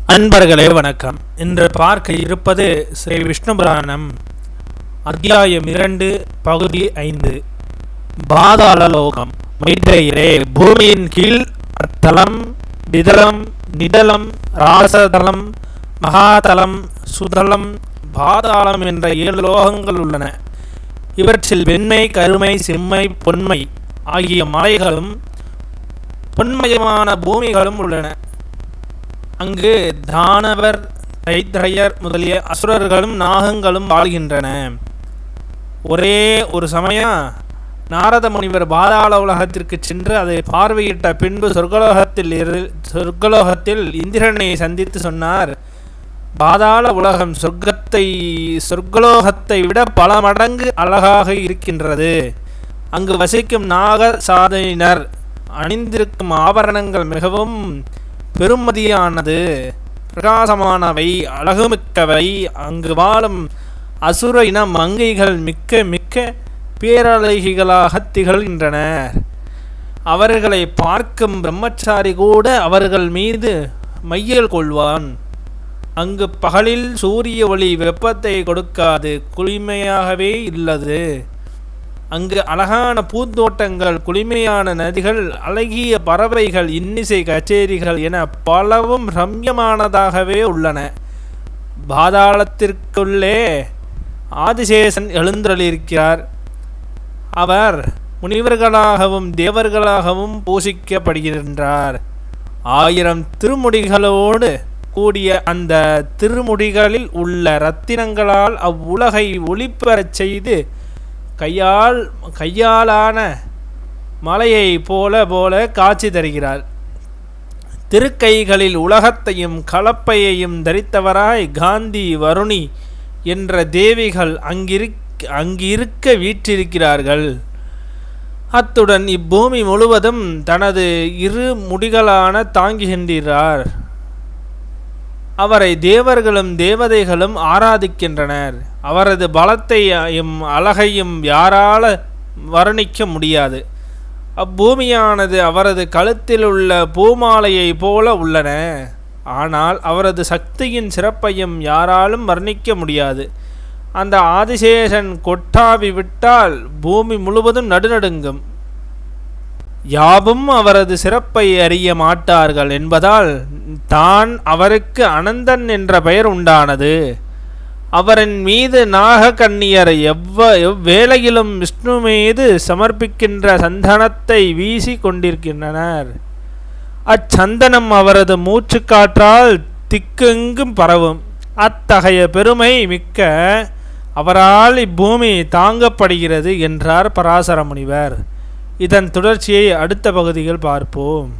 அன்பர்களே வணக்கம். இன்று பார்க்க இருப்பது ஸ்ரீ விஷ்ணு புராணம் அத்தியாயம் 2 பகுதி 5 பாதாள லோகம். மைத்ரேயரே, பூமியின் கீழ் அத்தலம், விதலம், நிதலம், ராசதலம், மகாதலம், சுதலம், பாதாளம் என்ற 7 லோகங்கள் உள்ளன. இவற்றில் வெண்மை, கருமை, செம்மை, பொன்மை ஆகிய மலைகளும் பொன்மயமான பூமிகளும் உள்ளன. அங்கு தானவர், தைத்ரயர் முதலிய அசுரர்களும் நாகங்களும் வாழ்கின்றன. ஒரே ஒரு சமயம் நாரத முனிவர் பாதாள உலகத்திற்கு சென்று அதை பார்வையிட்ட பின்பு சொர்க்கலோகத்தில் இந்திரனை சந்தித்து சொன்னார், பாதாள உலகம் சொர்க்கலோகத்தை விட பல மடங்கு அழகாக இருக்கின்றது. அங்கு வசிக்கும் நாக சாதனையினர் அணிந்திருக்கும் ஆபரணங்கள் மிகவும் பெருமதியானது, பிரகாசமானவை, அழகுமிக்கவை. அங்கு வாழும் அசுர இன மங்கைகள் மிக்க மிக்க பேரழகிகளாக திகழ்கின்றனர். அவர்களை பார்க்கும் பிரம்மச்சாரி கூட அவர்கள் மீது மையல் கொள்வான். அங்கு பகலில் சூரிய ஒளி வெப்பத்தை கொடுக்காது, குளிமையாகவே உள்ளது. அங்கு அழகான பூந்தோட்டங்கள், குளிமையான நதிகள், அழகிய பறவைகள், இன்னிசை கச்சேரிகள் என பலவும் ரம்யமானதாகவே உள்ளன. பாதாளத்திற்குள்ளே ஆதிசேஷன் எழுந்தருளியிருக்கிறார். அவர் முனிவர்களாகவும் தேவர்களாகவும் பூசிக்கப்படுகின்றார். 1000 திருமுடிகளோடு கூடிய அந்த திருமுடிகளில் உள்ள இரத்தினங்களால் அவ்வுலகை ஒளிப்பெறச் செய்து கையாலான மலையை போல காட்சி தருகிறார். திருக்கைகளில் உலகத்தையும் கலப்பையையும் தரித்தவராய் காந்தி, வருணி என்ற தேவிகள் அங்கிருக்க வீற்றிருக்கிறார்கள். அத்துடன் இப்பூமி முழுவதும் தனது 2 முடிகளான தாங்குகின்றார். அவரை தேவர்களும் தேவதைகளும் ஆராதிக்கின்றனர். அவரது பலத்தையும் அழகையும் யாரால வர்ணிக்க முடியாது. அப்பூமியானது அவரது கழுத்தில் உள்ள பூமாலையை போல உள்ளன. ஆனால் அவரது சக்தியின் சிறப்பையும் யாராலும் வர்ணிக்க முடியாது. அந்த ஆதிசேஷன் கொட்டாவி விட்டால் பூமி முழுவதும் நடுநடுங்கும். யாவும் அவரது சிறப்பை அறிய மாட்டார்கள் என்பதால் தான் அவருக்கு அனந்தன் என்ற பெயர் உண்டானது. அவரின் மீது நாகக்கன்னியர் எவ்வேளையிலும் விஷ்ணு மீது சமர்ப்பிக்கின்ற சந்தனத்தை வீசி கொண்டிருக்கின்றனர். அச்சந்தனம் அவரது மூச்சு காற்றால் திக்கெங்கும் பரவும். அத்தகைய பெருமை மிக்க அவரால் இப்பூமி தாங்கப்படுகிறது என்றார் பராசர முனிவர். இதன் தொடர்ச்சியை அடுத்த பகுதியில் பார்ப்போம்.